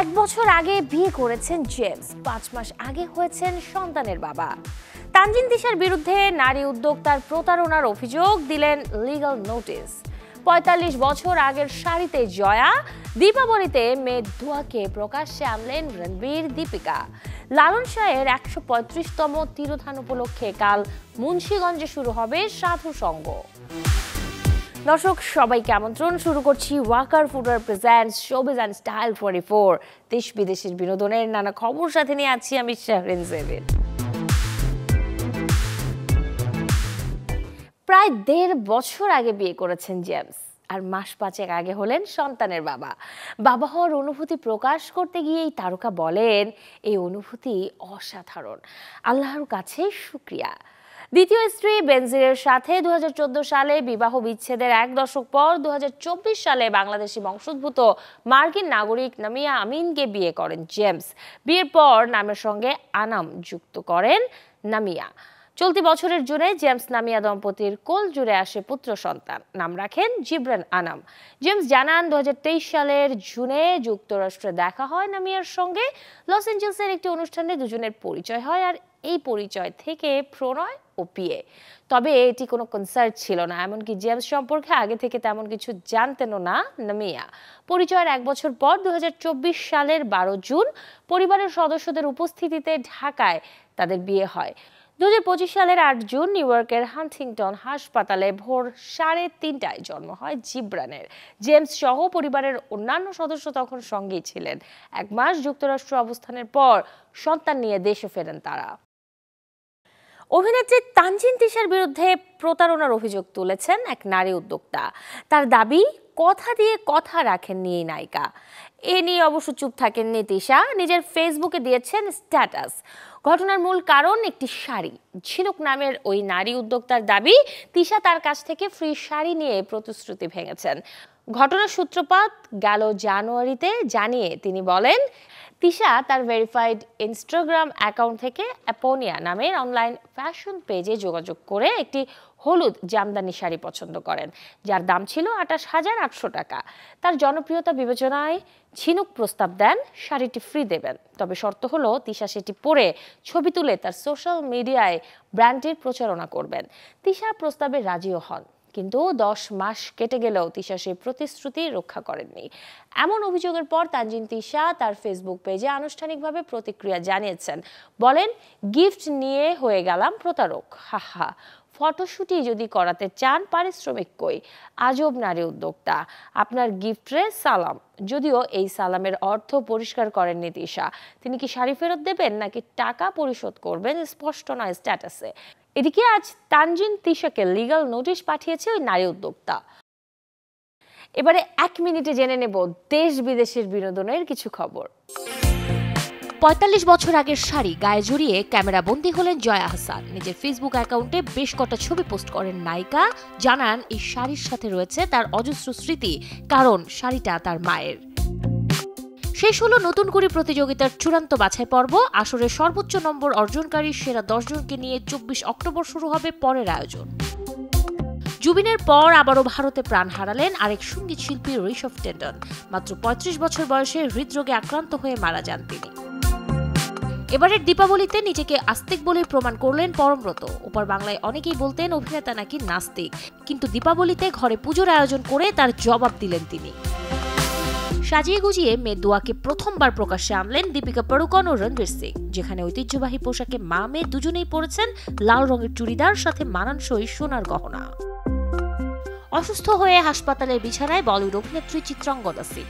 এক বছর আগে বিয়ে করেছেন জেমস, 5 মাস আগে হয়েছেন সন্তানের বাবা। তানজিন তিশার বিরুদ্ধে নারী উদ্যোক্তার প্রতারণার অভিযোগ দিলেন লিগ্যাল নোটিশ। 45 বছর আগের শাড়িতে জয়া, দীপাবলিতে মেয়ে দুয়াকে প্রকাশ্যে আনলেন রণবীর দীপিকা। লালন শাহের 135তম তিরোধান উপলক্ষে কাল মুন্সিগঞ্জে শুরু হবে সাধু সঙ্গ। দর্শক সবাইকে আমন্ত্রণ, শুরু করছি Walker footwear presents showbiz and style 44। দেশ বিদেশের বিনোদনের নানা খবর সাথে নিয়ে আছি আমি শাহরিন জেবিন। প্রায় 1.5 বছর আগে বিয়ে করেছেন জেমস, আর মাস 5 আগে হলেন সন্তানের বাবা। বাবা হওয়ার অনুভূতি প্রকাশ করতে গিয়ে এই তারকা বলেন, এই অনুভূতি অসাধারণ, আল্লাহর কাছে শুকরিয়া। দ্বিতীয় স্ত্রী বেনজিরের সাথে 2014 সালে বিবাহ বিচ্ছেদের 1 দশক পর 2024 সালে বাংলাদেশি বংশোদ্ভূত মার্কিন নাগরিক নামিয়া আমিনকে বিয়ে করেন জেমস। বিয়ের পর নামের সঙ্গে আনাম যুক্ত করেন নামিয়া। চলতি বছরের জুনে জেমস নামিয়া দম্পতির কোল জুড়ে আসে পুত্র সন্তান, নাম রাখেন জিবরান আনাম। জেমস জানান, 2023 সালের জুনে যুক্তরাষ্ট্রে দেখা হয় নামিয়ার সঙ্গে। লস অ্যাঞ্জেলসের একটি অনুষ্ঠানে দুজনের পরিচয় হয়, আর এই পরিচয় থেকে প্রণয় ও বিয়ে। তবে এটি কোনো কনসার্ট ছিল না, এমনকি জেমস সম্পর্কে আগে থেকে তেমন কিছু জানতেনও না নামিয়া। পরিচয়ের 1 বছর পর 2024 সালের 12 জুন পরিবারের সদস্যদের উপস্থিতিতে ঢাকায় তাদের বিয়ে হয়। 2025 সালের 8 জুন নিউ ইয়র্কের হান্টিংটন হাসপাতালে ভোর 3:30টায় জন্ম হয় জিবরানের। জেমস সহ পরিবারের অন্যান্য সদস্য তখন সঙ্গেই ছিলেন। 1 মাস যুক্তরাষ্ট্র অবস্থানের পর সন্তান নিয়ে দেশে ফেরেন তারা। অভিনেত্রী তানজিন তিশার বিরুদ্ধে প্রতারণার অভিযোগ তুলেছেন এক নারী উদ্যোক্তা। তার দাবি, কথা দিয়ে কথা রাখেননি এই নায়িকা। এ নিয়ে অবশ্য চুপ থাকেননি তিশা, নিজের ফেসবুকে দিয়েছেন স্ট্যাটাস। ঘটনার মূল কারণ একটি শাড়ি। ঝিনুক নামের ওই নারী উদ্যোক্তার দাবি, তিশা তার কাছ থেকে ফ্রি শাড়ি নিয়ে প্রতিশ্রুতি ভেঙেছেন। ঘটনার সূত্রপাত গেল জানুয়ারিতে জানিয়ে তিনি বলেন, তিশা তার ভেরিফাইড ইনস্টাগ্রাম অ্যাকাউন্ট থেকে অ্যাপোনিয়া নামের অনলাইন ফ্যাশন পেজে যোগাযোগ করে একটি হলুদ জামদানি শাড়ি পছন্দ করেন, যার দাম ছিল 28,800 টাকা। তার জনপ্রিয়তা বিবেচনায় ঝিনুক প্রস্তাব দেন শাড়িটি ফ্রি দেবেন, তবে শর্ত হলো তিশা সেটি পরে ছবি তুলে তার সোশ্যাল মিডিয়ায় ব্র্যান্ডটির প্রচারণা করবেন। তিশা প্রস্তাবে রাজিও হন, কিন্তু 10 মাস কেটে গেলেও তিশা সেই প্রতিশ্রুতি রক্ষা করেননি। এমন অভিযোগের পর তানজিন তিশা তার ফেসবুক পেজে আনুষ্ঠানিকভাবে প্রতিক্রিয়া জানিয়েছেন। বলেন, গিফট নিয়ে হয়ে গেলাম প্রতারক, হাহা। ফটোশুটই যদি করাতে চান, পারিশ্রমিক কই? আজব নারী উদ্যোক্তা, আপনার গিফটে সালাম। যদিও এই সালামের অর্থ পরিষ্কার করেননি তিশা। তিনি কি শাড়ি ফেরত দেবেন নাকি টাকা পরিশোধ করবেন স্পষ্ট নয় স্ট্যাটাসে। এদিকে আজ তানজিন তিশাকে লিগ্যাল নোটিশ পাঠিয়েছে ওই নারী উদ্যোক্তা। এবারে 1 মিনিটে জেনে নেব দেশ বিদেশের বিনোদনের কিছু খবর। 45 বছর আগের শাড়ি গায়ে জড়িয়ে ক্যামেরা বন্দী হলেন জয়া আহসান। নিজের ফেসবুক অ্যাকাউন্টে বেশ কটা ছবি পোস্ট করেন নায়িকা। জানান, এই শাড়ির সাথে রয়েছে তার অজস্র স্মৃতি, কারণ শাড়িটা তার মায়ের। শেষ হলো নতুন করে প্রতিযোগিতার চূড়ান্ত বাছাই পর্ব। আসরের সর্বোচ্চ নম্বর অর্জনকারী সেরা 10 জনকে নিয়ে 24 অক্টোবর শুরু হবে পরের আয়োজন। জুবিনের পর আবারও ভারতে প্রাণ হারালেন আরেক সঙ্গীত শিল্পী ঋষভ টেন্ডন। মাত্র 35 বছর বয়সে হৃদরোগে আক্রান্ত হয়ে মারা যান তিনি। এবারের দীপাবলিতে নিজেকে আস্তিক বলে প্রমাণ করলেন পরমব্রত। ওপার বাংলায় অনেকেই বলতেন অভিনেতা নাকি নাস্তিক, কিন্তু দীপাবলিতে ঘরে পুজোর আয়োজন করে তার জবাব দিলেন তিনি। সাজিয়ে গুজিয়ে মেয়ে দুয়াকে প্রথমবার প্রকাশ্যে আনলেন দীপিকা পাড়ুকোন ও রণবীর সিং, যেখানে ঐতিহ্যবাহী পোশাকে মা মেয়ে দুজনেই পরেছেন লাল রঙের চুড়িদার, সাথে মানানসই সোনার গহনা। অসুস্থ হয়ে হাসপাতালের বিছানায় বলিউড অভিনেত্রী চিত্রাঙ্গদা সিং।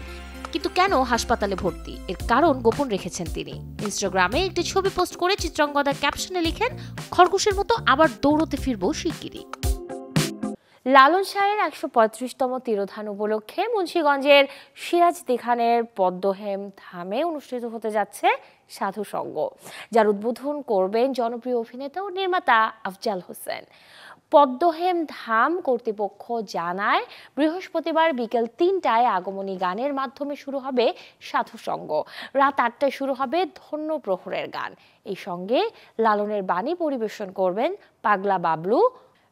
কিন্তু কেন হাসপাতালে ভর্তি, এর কারণ গোপন রেখেছেন তিনি। ইনস্টাগ্রামে একটি ছবি পোস্ট করে চিত্রাঙ্গদা ক্যাপশনে লিখেন, খরগোশের মতো আবার দৌড়তে ফিরবো শিগগিরই। লালন শাহের 135তম তিরোধান উপলক্ষে মুন্সিগঞ্জের সিরাজদি খানের পদ্মহেম ধামে অনুষ্ঠিত হতে যাচ্ছে সাধু সঙ্গ, যার উদ্বোধন করবেন জনপ্রিয় অভিনেতা ও নির্মাতা আফজাল হোসেন। পদ্মহেম ধাম কর্তৃপক্ষ জানায়, বৃহস্পতিবার বিকেল 3টায় আগমনী গানের মাধ্যমে শুরু হবে সাধু সঙ্গ। রাত 8টায় শুরু হবে ধন্য প্রহরের গান। এই সঙ্গে লালনের বাণী পরিবেশন করবেন পাগলা বাবলু,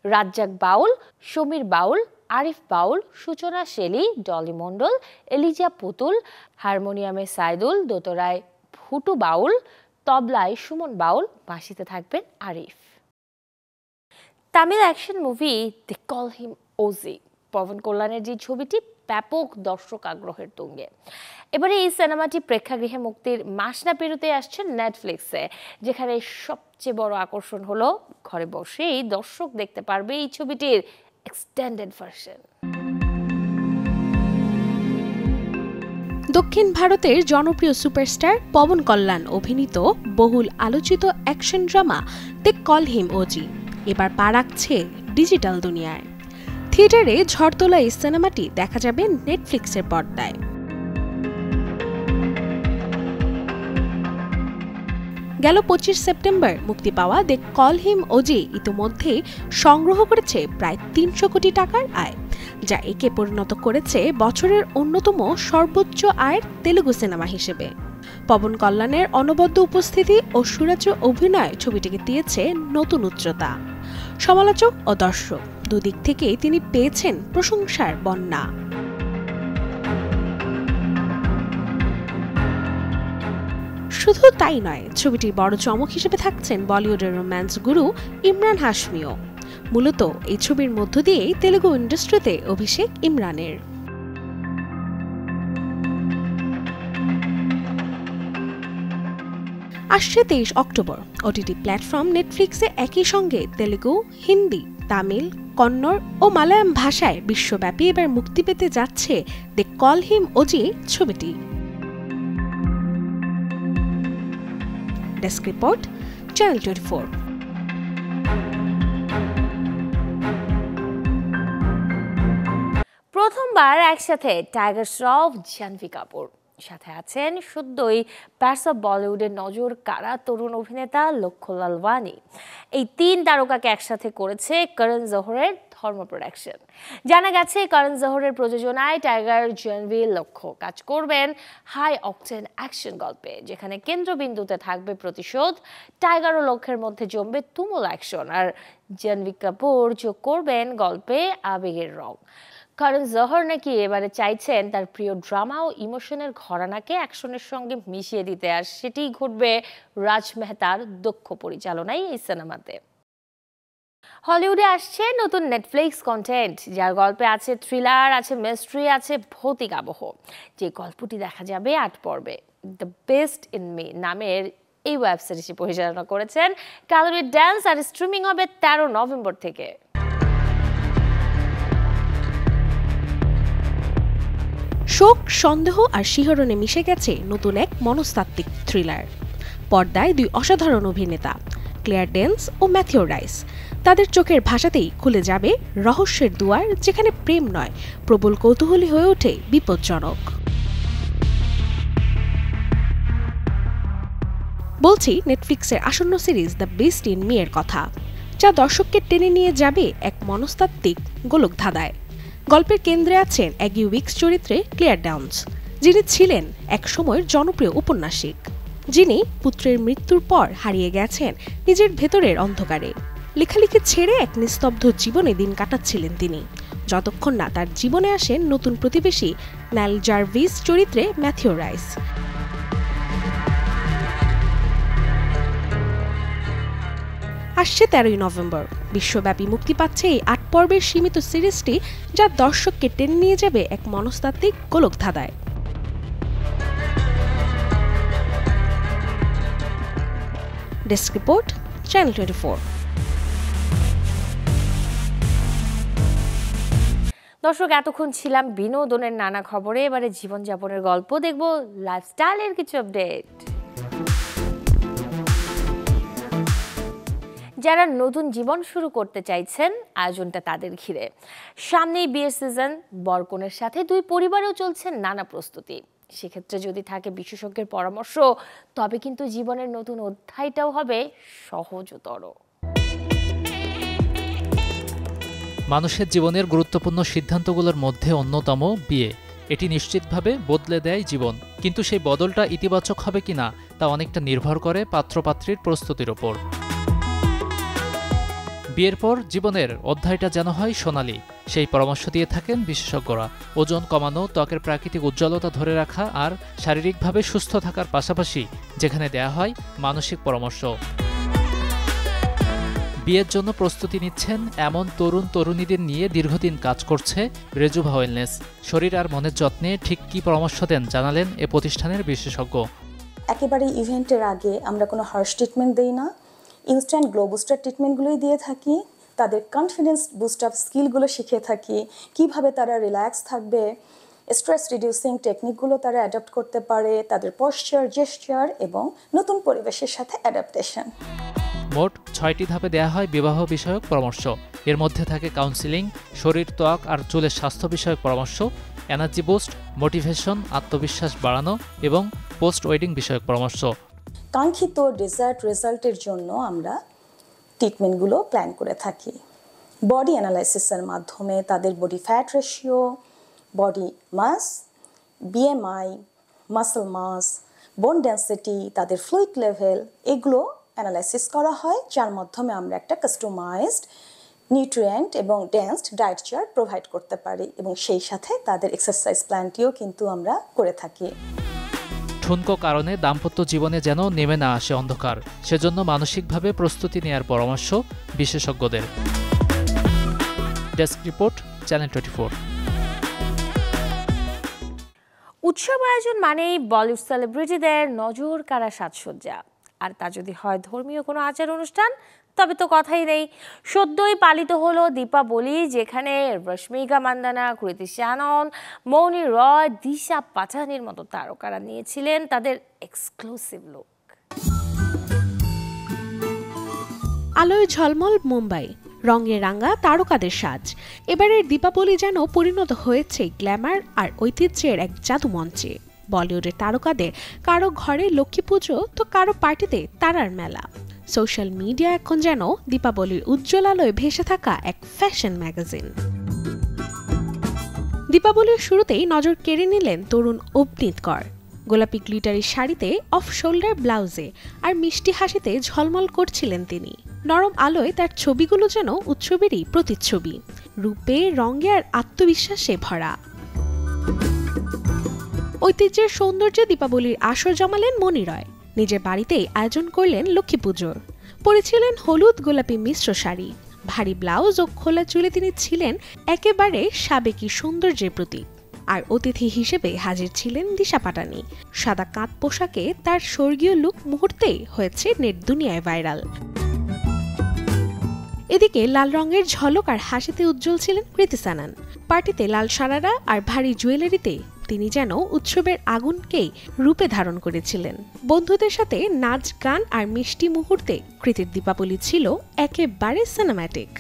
রাজ্জাক বাউল, সমীর বাউল, আরিফ বাউল, সূচনা শেলী, ডলি মণ্ডল, এলিজা পুতুল, হারমোনিয়ামে সাইদুল, দোতরায় ফুটু বাউল, তবলায় সুমন বাউল, বাঁশিতে থাকবেন আরিফ। তামিল অ্যাকশন মুভি দে কল হিম ওজি পবন কল্যাণের যে ছবিটি ব্যাপক দর্শক আগ্রহের তুঙ্গে। এবারে এই সিনেমাটি প্রেক্ষাগৃহে মুক্তির মাস না পেরোতে আসছে নেটফ্লিক্সে, যেখানে সবচেয়ে বড় আকর্ষণ হলো ঘরে বসেই দর্শক দেখতে পারবে এই ছবিটির এক্সটেন্ডেড ভার্সন। দক্ষিণ ভারতের জনপ্রিয় সুপারস্টার পবন কল্যাণ অভিনীত বহুল আলোচিত অ্যাকশন ড্রামা দে কল হিম ওজি এবার পা রাখছে ডিজিটাল দুনিয়ায়। থিয়েটারে ঝড় তোলা এই সিনেমাটি দেখা যাবে নেটফ্লিক্সের পর্দায়। গেল 25 সেপ্টেম্বর মুক্তি পাওয়া দে কল হিম ওজি ইতিমধ্যে সংগ্রহ করেছে প্রায় 300 কোটি টাকার আয়, যা একে পরিণত করেছে বছরের অন্যতম সর্বোচ্চ আয়ের তেলুগু সিনেমা হিসেবে। পবন কল্যাণের অনবদ্য উপস্থিতি ও সুরাজ্য অভিনয় ছবিটিকে দিয়েছে নতুন উচ্চতা। সমালোচক ও দর্শক দুদিক থেকেই তিনি পেয়েছেন প্রশংসার বন্যা। শুধু তাই নয়, ছবিটির বড় চমক হিসেবে থাকছেন বলিউডের রোম্যান্স গুরু ইমরান হাশমিও। মূলত এই ছবির মধ্য দিয়েই তেলুগু ইন্ডাস্ট্রিতে অভিষেক ইমরানের। আসছে 23 অক্টোবর ওটিটি প্ল্যাটফর্ম নেটফ্লিক্সে একই সঙ্গে তেলুগু, হিন্দি, তামিল, কন্নড় ও মালায়ালাম ভাষায় বিশ্বব্যাপী এবার মুক্তি পেতে যাচ্ছে দে কল হিম ওজি ছবিটি। Desk report, channel 24। প্রথমবার একসাথে টাইগার শ্রফ, জাহ্নবী কাপুর, সাথে আছেন সদ্যই প্যাটস অফ বলিউডের নজর কাড়া তরুণ অভিনেতা লক্ষ্য লালওয়ানি। এই 3 তারকাকে একসাথে করেছে করণ জোহরের ধর্ম প্রোডাকশন। জানা গেছে করণ জোহরের প্রযোজনায় টাইগার, জাহ্নবী, লক্ষ্য কাজ করবেন হাই অকটেন অ্যাকশন গল্পে, যেখানে কেন্দ্রবিন্দুতে থাকবে প্রতিশোধ। টাইগার ও লক্ষ্যের মধ্যে জমবে তুমুল অ্যাকশন, আর জাহ্নবী কাপুর যোগ করবেন গল্পে আবেগের রং। করণ জোহর নাকি এবারে চাইছেন তার প্রিয় ড্রামা ও ইমোশনের ঘরানাকে অ্যাকশনের সঙ্গে মিশিয়ে দিতে, আর সেটিই ঘটবে রাজ মেহতার দক্ষ পরিচালনায় এই সিনেমাতে। হলিউডে আসছে নতুন নেটফ্লিক্স কন্টেন্ট, যার গল্পে আছে থ্রিলার, আছে মিস্ট্রি, আছে ভৌতিক আবহ। যে গল্পটি দেখা যাবে 8 পর্বে। দ্য বেস্ট ইন মি নামের এই ওয়েব সিরিজটি পরিচালনা করেছেন ক্যালোরি ড্যান্স, আর স্ট্রিমিং হবে 13 নভেম্বর থেকে। শোক, সন্দেহ আর শিহরণে মিশে গেছে নতুন এক মনস্তাত্ত্বিক থ্রিলার। পর্দায় 2 অসাধারণ অভিনেতা ক্লেয়ার ডেন্স ও ম্যাথিউ রাইস। তাদের চোখের ভাষাতেই খুলে যাবে রহস্যের দুয়ার, যেখানে প্রেম নয়, প্রবল কৌতূহলী হয়ে ওঠে বিপজ্জনক। বলছি নেটফ্লিক্সের আসন্ন series the best in me এর কথা, যা দর্শককে টেনে নিয়ে যাবে এক মনস্তাত্ত্বিক গোলকধাঁধায়। গল্পের কেন্দ্রে আছেন অ্যাগি উইক্স চরিত্রে ক্লেয়ার ডাউন্স, যিনি ছিলেন এক সময়ের জনপ্রিয় উপন্যাসিক, যিনি পুত্রের মৃত্যুর পর হারিয়ে গেছেন নিজের ভেতরের অন্ধকারে। লেখালেখি ছেড়ে এক নিস্তব্ধ জীবনে দিন কাটাচ্ছিলেন তিনি, যতক্ষণ না তার জীবনে আসেন নতুন প্রতিবেশী নাইল জার্ভিস চরিত্রে ম্যাথিউ রাইস। আসছে 13 নভেম্বর। বিশ্বব্যাপী মুক্তি পাচ্ছে এই 8 পর্বের সীমিত সিরিজটি, যা দর্শককে টেনে নিয়ে যাবে এক মনস্তাত্ত্বিক গোলকধাঁধায়। Desk report, channel 24। দর্শক, এতক্ষণ ছিলাম বিনোদনের নানা খবরে। এবারে জীবনযাপনের গল্প দেখব, লাইফস্টাইলের কিছু আপডেট। যারা নতুন জীবন শুরু করতে চাইছেন, আয়োজনটা তাদের ঘিরে। সামনেই বিয়ের সিজন, বরকনের সাথে 2 পরিবারেও চলছে নানা প্রস্তুতি। সেক্ষেত্রে যদি থাকে বিশেষজ্ঞের পরামর্শ, তবে কিন্তু জীবনের নতুন অধ্যায়টাও হবে সহজতর। মানুষের জীবনের গুরুত্বপূর্ণ সিদ্ধান্তগুলোর মধ্যে অন্যতম বিয়ে। এটি নিশ্চিতভাবে বদলে দেয় জীবন, কিন্তু সেই বদলটা ইতিবাচক হবে কিনা তা অনেকটা নির্ভর করে পাত্রপাত্রীর প্রস্তুতির ওপর। বিয়ের পর জীবনের অধ্যায়টা যেন হয় সোনালি, সেই পরামর্শ দিয়ে থাকেন বিশেষজ্ঞরা। ওজন কমানো, ত্বকের প্রাকৃতিক উজ্জ্বলতা ধরে রাখা আর শারীরিকভাবে সুস্থ থাকার পাশাপাশি যেখানে দেয়া হয় মানসিক পরামর্শ। বিয়ের জন্য প্রস্তুতি নিচ্ছেন এমন তরুণ তরুণীদের নিয়ে দীর্ঘদিন কাজ করছে রেজুভা ওয়েলনেস। শরীর আর মনের যত্নে ঠিক কী পরামর্শ দেন জানালেন এ প্রতিষ্ঠানের বিশেষজ্ঞ। একেবারে ইভেন্টের আগে আমরা কোনো হার্শ ট্রিটমেন্ট দিই না, ইনস্ট্যান্ট গ্লো বুস্টার ট্রিটমেন্টগুলোই দিয়ে থাকি। তাদের কনফিডেন্স বুস্ট আপ স্কিলগুলো শিখিয়ে থাকি, কিভাবে তারা রিল্যাক্স থাকবে, স্ট্রেস রিডিউসিং টেকনিকগুলো তারা অ্যাডাপ্ট করতে পারে, তাদের পশ্চার, জেস্চার এবং নতুন পরিবেশের সাথে অ্যাডাপ্টেশন। মোট 6টি ধাপে দেয়া হয় বিবাহ বিষয়ক পরামর্শ। এর মধ্যে থাকে কাউন্সিলিং, শরীর, ত্বক আর চুলের স্বাস্থ্য বিষয়ক পরামর্শ, এনার্জি বুস্ট, মোটিভেশন, আত্মবিশ্বাস বাড়ানো এবং পোস্ট ওয়েডিং বিষয়ক পরামর্শ। কাঙ্ক্ষিত ডিজায়ার্ড রেজাল্টের জন্য আমরা ট্রিটমেন্টগুলো প্ল্যান করে থাকি। বডি অ্যানালাইসিসের মাধ্যমে তাদের body fat ratio, body mass, BMI, muscle mass, bone density, তাদের ফ্লুইড লেভেল, এগুলো অ্যানালাইসিস করা হয়, যার মাধ্যমে আমরা একটা কাস্টমাইজড নিউট্রিয়েন্ট এবং ডেন্সড ডায়েট চার্ট প্রোভাইড করতে পারি এবং সেই সাথে তাদের এক্সারসাইজ প্ল্যানটিও কিন্তু আমরা করে থাকি। ঠুনকো কারণে দাম্পত্য জীবনে যেন নেমে না আসে অন্ধকার, সেজন্য মানসিকভাবে প্রস্তুতি নেয়ার পরামর্শ বিশেষজ্ঞদের। Desk report, channel 24। উৎসব আয়োজন মানেই বলিউড সেলিব্রিটিদের নজর কাড়া সাজসজ্জা, আর তা যদি হয় ধর্মীয় কোনো আচার অনুষ্ঠান তবে তো কথাই নেই। সদ্যই পালিত হলো দীপাবলি, যেখানে রশ্মিকা মান্দানা, কৃতি শ্যানন, মৌনি রয়, দিশা পাটানির মতো তারকারা নিয়েছিলেন তাদের এক্সক্লুসিভ লুক। আলোয় ঝলমল মুম্বাই, রঙে রাঙা তারকাদের সাজ। এবারের দীপাবলি যেন পরিণত হয়েছে গ্ল্যামার আর ঐতিহ্যের এক জাদুমঞ্চে। বলিউডের তারকাদের কারো ঘরে লক্ষ্মী পুজো, তো কারো পার্টিতে তারার মেলা। সোশ্যাল মিডিয়া এখন যেন দীপাবলির উজ্জ্বল আলোয় ভেসে থাকা এক ফ্যাশন ম্যাগাজিন। দীপাবলির শুরুতেই নজর কেড়ে নিলেন তরুণ অভিনীত কর। গোলাপি গ্লিটারি শাড়িতে, অফ শোল্ডার ব্লাউজে আর মিষ্টি হাসিতে ঝলমল করছিলেন তিনি। নরম আলোয় তার ছবিগুলো যেন উৎসবেরই প্রতিচ্ছবি, রূপে, রঙে আর আত্মবিশ্বাসে ভরা। ঐতিহ্যের সৌন্দর্যে দীপাবলির আসর জমালেন মনি রয়। নিজের বাড়িতেই আয়োজন করলেন লক্ষ্মী পুজোর। পরেছিলেন হলুদ গোলাপি মিশ্র শাড়ি, ভারী ব্লাউজ ও খোলা চুলে তিনি ছিলেন একেবারে সাবেকি সৌন্দর্যের প্রতীক। আর অতিথি হিসেবে হাজির ছিলেন দিশা পাটানি। সাদা কাঁধ পোশাকে তার স্বর্গীয় লুক মুহূর্তেই হয়েছে নেট দুনিয়ায় ভাইরাল। এদিকে লাল রঙের ঝলক আর হাসিতে উজ্জ্বল ছিলেন কৃতি শ্যানন। পার্টিতে লাল সারারা আর ভারী জুয়েলারিতে তিনি যেন উৎসবের আগুনকেই রূপে ধারণ করেছিলেন। বন্ধুদের সাথে নাচ, গান আর মিষ্টি মুহূর্তে কৃতির দীপাবলি ছিল একেবারে সিনেম্যাটিক।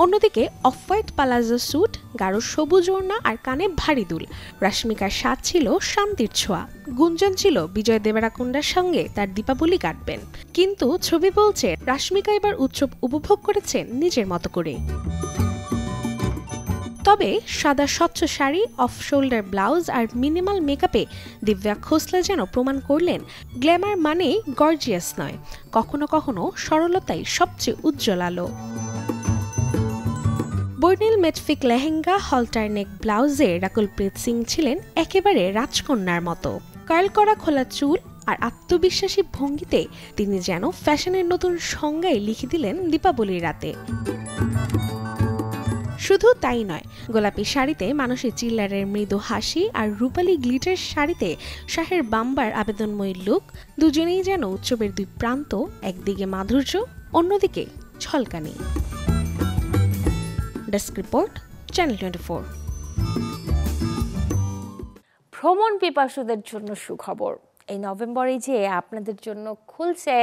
অন্যদিকে অফ হোয়াইট পালাজো স্যুট, গাঢ় সবুজ ওড়না আর কানে ভারী দুল। রশ্মিকার স্বাদ ছিল শান্তির ছোঁয়া। গুঞ্জন ছিল বিজয় দেবরাকোন্ডার সঙ্গে তার দীপাবলি কাটবেন। কিন্তু ছবি বলছে রশ্মিকা এবার উৎসব উপভোগ করেছেন নিজের মতো করে। তবে সাদা স্বচ্ছ শাড়ি, অফ শোল্ডার ব্লাউজ আর মিনিমাল মেকআপে দিব্যা খোসলা যেন প্রমাণ করলেন গ্ল্যামার মানেই গর্জিয়াস নয়, কখনো কখনো সরলতাই সবচেয়ে উজ্জ্বল আলো। বর্ণিল মেটফিক লেহেঙ্গা, হলটার নেক ব্লাউজে রাকুলপ্রীত সিং ছিলেন একেবারে রাজকন্যার মতো। কার্ল করা খোলা চুল আর আত্মবিশ্বাসী ভঙ্গিতে তিনি যেন ফ্যাশনের নতুন সংজ্ঞায় লিখে দিলেন দীপাবলির রাতে। শুধু তাই নয়, গোলাপি শাড়িতে মানসী চিল্লারের মৃদু হাসি আর রূপালী গ্লিটার শাড়িতে শাহের বাম্বার আবেদনময়ী লুক, দুজনেই যেন উৎসবের দুই প্রান্ত, একদিকে মাধুর্য, অন্যদিকে ঝলকানি। Desk report, channel 24। ভ্রমণ পিপাসুদের জন্য সুখবর, এই নভেম্বরে যে আপনাদের জন্য খুলছে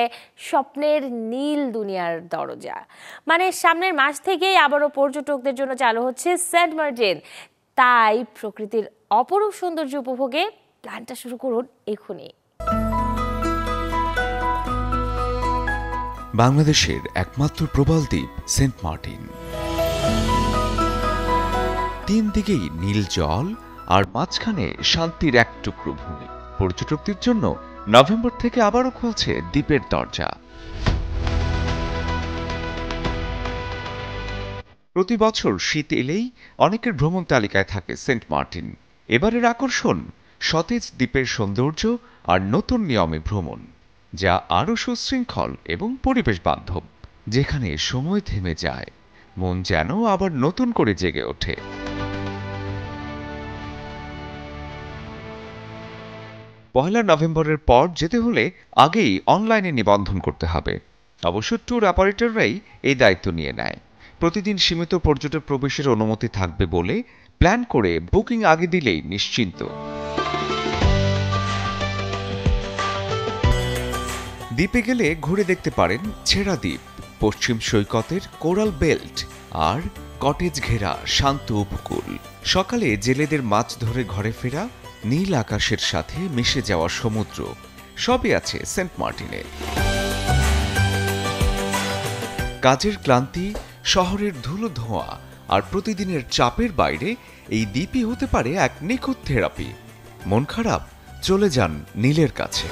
স্বপ্নের নীল দুনিয়ার দরজা। মানে সামনের মাস থেকেই আবারও পর্যটকদের জন্য চালু হচ্ছে সেন্ট মার্টিন। তাই প্রকৃতির অপরূপ সৌন্দর্য উপভোগে প্ল্যানটা শুরু করুন এখনই। বাংলাদেশের একমাত্র প্রবাল দ্বীপ সেন্ট মার্টিন। 3 দিকেই নীল জল আর মাঝখানে শান্তির এক টুকরো ভূমি। পর্যটকদের জন্য নভেম্বর থেকে আবারও খুলছে দ্বীপের দরজা। প্রতি বছর শীত এলেই অনেকের ভ্রমণ তালিকায় থাকে সেন্ট মার্টিন। এবারের আকর্ষণ সতেজ দ্বীপের সৌন্দর্য আর নতুন নিয়মে ভ্রমণ, যা আরও সুশৃঙ্খল এবং পরিবেশ বান্ধব, যেখানে সময় থেমে যায়, মন যেন আবার নতুন করে জেগে ওঠে। পহেলা নভেম্বরের পর যেতে হলে আগেই অনলাইনে নিবন্ধন করতে হবে। অবশ্য ট্যুর অপারেটররাই এই দায়িত্ব নিয়ে নেয়। প্রতিদিন সীমিত পর্যটক প্রবেশের অনুমতি থাকবে বলে প্ল্যান করে বুকিং আগে দিলেই নিশ্চিন্ত। দ্বীপে গেলে ঘুরে দেখতে পারেন ছেড়া দ্বীপ, পশ্চিম সৈকতের কোরাল বেল্ট আর কটেজ ঘেরা শান্ত উপকূল। সকালে জেলেদের মাছ ধরে ঘরে ফেরা, নীল আকাশের সাথে মিশে যাওয়া সমুদ্র, সবই আছে সেন্ট মার্টিনে। কাজের ক্লান্তি, শহরের ধুলো ধোঁয়া আর প্রতিদিনের চাপের বাইরে এই দ্বীপই হতে পারে এক নিখুঁত থেরাপি। মন খারাপ, চলে যান নীলের কাছে।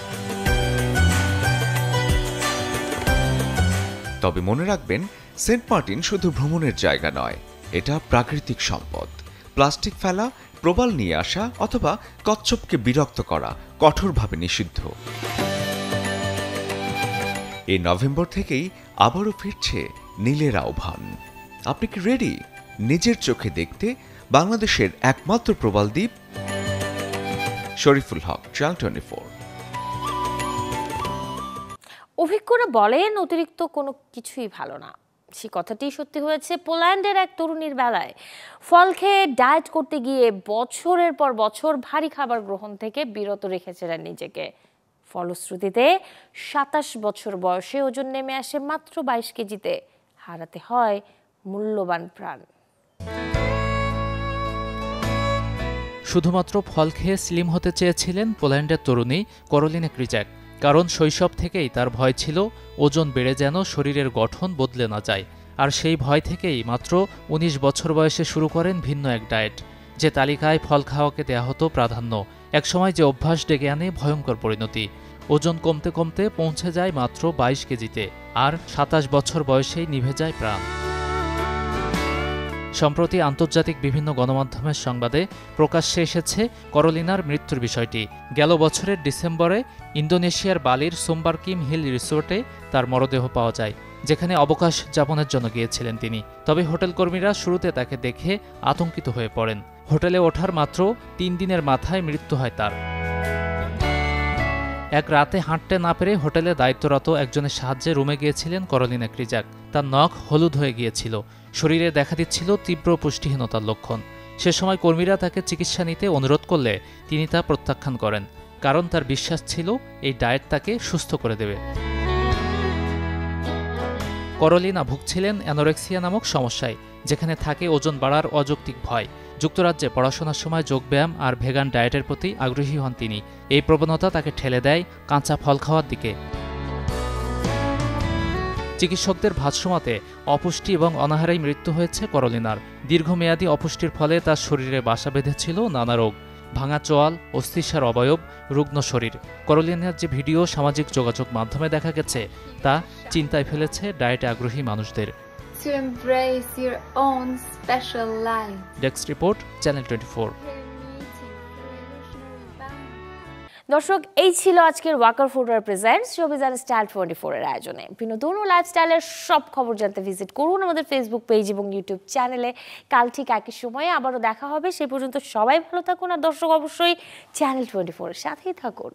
তবে মনে রাখবেন, সেন্ট মার্টিন শুধু ভ্রমণের জায়গা নয়, এটা প্রাকৃতিক সম্পদ। প্লাস্টিক ফেলা, প্রবাল নিয়ে আসা অথবা কচ্ছপকে বিরক্ত করা কঠোরভাবে নিষিদ্ধ। এই নভেম্বর থেকেই আবারও ফিরছে নীলের আহ্বান। আপনি কি রেডি নিজের চোখে দেখতে বাংলাদেশের একমাত্র প্রবাল দ্বীপ? শরীফুল হক, চ্যানেল 24। অভিজ্ঞরা বলেন অতিরিক্ত কোনো কিছুই ভালো না। সে কথাটি সত্যি হয়েছে পোল্যান্ডের এক তরুণীর বেলায়। ফল খেয়ে ডায়েট করতে গিয়ে বছরের পর বছর ভারী খাবার গ্রহণ থেকে বিরত রেখেছিলেন নিজেকে। ফলশ্রুতিতে 27 বছর বয়সে ওজন নেমে আসে মাত্র 22 কেজিতে। হারাতে হয় মূল্যবান প্রাণ। শুধুমাত্র ফল খেয়ে স্লিম হতে চেয়েছিলেন পোল্যান্ডের তরুণী ক্যারোলিনা ক্রিজাক। কারণ শৈশব থেকেই তার ভয় ছিল ওজন বেড়ে যেন শরীরের গঠন বদলে না যায়। আর সেই ভয় থেকেই মাত্র 19 বছর বয়সে শুরু করেন ভিন্ন এক ডায়েট, যে তালিকায় ফল খাওয়াকে দেয়া হতো প্রাধান্য। একসময় যে অভ্যাস ডেকে আনে ভয়ঙ্কর পরিণতি। ওজন কমতে কমতে পৌঁছে যায় মাত্র 22 কেজিতে, আর 27 বছর বয়সেই নিভে যায় প্রাণ। সম্প্রতি আন্তর্জাতিক বিভিন্ন গণমাধ্যমের সংবাদে প্রকাশ্যে এসেছে ক্যারোলিনার মৃত্যুর বিষয়টি। গেল বছরের ডিসেম্বরে ইন্দোনেশিয়ার বালির সুম্বারকিম হিল রিসোর্টে তার মরদেহ পাওয়া যায়, যেখানে অবকাশ যাপনের জন্য গিয়েছিলেন তিনি। তবে হোটেল কর্মীরা শুরুতে তাকে দেখে আতঙ্কিত হয়ে পড়েন। হোটেলে ওঠার মাত্র 3 দিনের মাথায় মৃত্যু হয় তার। এক রাতে হাঁটতে না পেরে হোটেলে দায়িত্বরত একজনের সাহায্যে রুমে গিয়েছিলেন ক্যারোলিনা ক্রিজাক। তার নখ হলুদ হয়ে গিয়েছিল, শরীরে দেখা দিচ্ছিল তীব্র পুষ্টিহীনতার লক্ষণ। সে সময় কর্মীরা তাকে চিকিৎসা নিতে অনুরোধ করলে তিনি তা প্রত্যাখ্যান করেন, কারণ তার বিশ্বাস ছিল এই ডায়েট তাকে সুস্থ করে দেবে। ক্যারোলিনা ভুগছিলেন অ্যানোরেক্সিয়া নামক সমস্যায়, যেখানে থাকে ওজন বাড়ার অযৌক্তিক ভয়। যুক্তরাজ্যে পড়াশোনার সময় যোগব্যায়াম আর ভেগান ডায়েটের প্রতি আগ্রহী হন তিনি। এই প্রবণতা তাকে ঠেলে দেয় কাঁচা ফল খাওয়ার দিকে। চিকিৎসকদের ভাষ্যমতে অপুষ্টি এবং অনাহারেই মৃত্যু হয়েছে ক্যারোলিনার। দীর্ঘমেয়াদী অপুষ্টির ফলে তার শরীরে বাসা বেঁধেছিল নানা রোগ, ভাঙা চোয়াল, অস্থিসার অবয়ব, রুগ্ন শরীর। ক্যারোলিনার যে ভিডিও সামাজিক যোগাযোগ মাধ্যমে দেখা গেছে তা চিন্তায় ফেলেছে ডায়েটে আগ্রহী মানুষদের। To embrace your own special life. Desk report, channel 24। দর্শক, এই ছিল আজকের Waker footwear presents showbiz style 24 এর আয়োজনে। বিনোদন ও লাইফস্টাইলের সব খবর জানতে ভিজিট করুন আমাদের ফেসবুক পেজ এবং ইউটিউব চ্যানেলে। কাল ঠিক একই সময়ে আবারও দেখা হবে। সেই পর্যন্ত সবাই ভালো থাকুন, আর দর্শক অবশ্যই চ্যানেল 24 এর সাথেই থাকুন।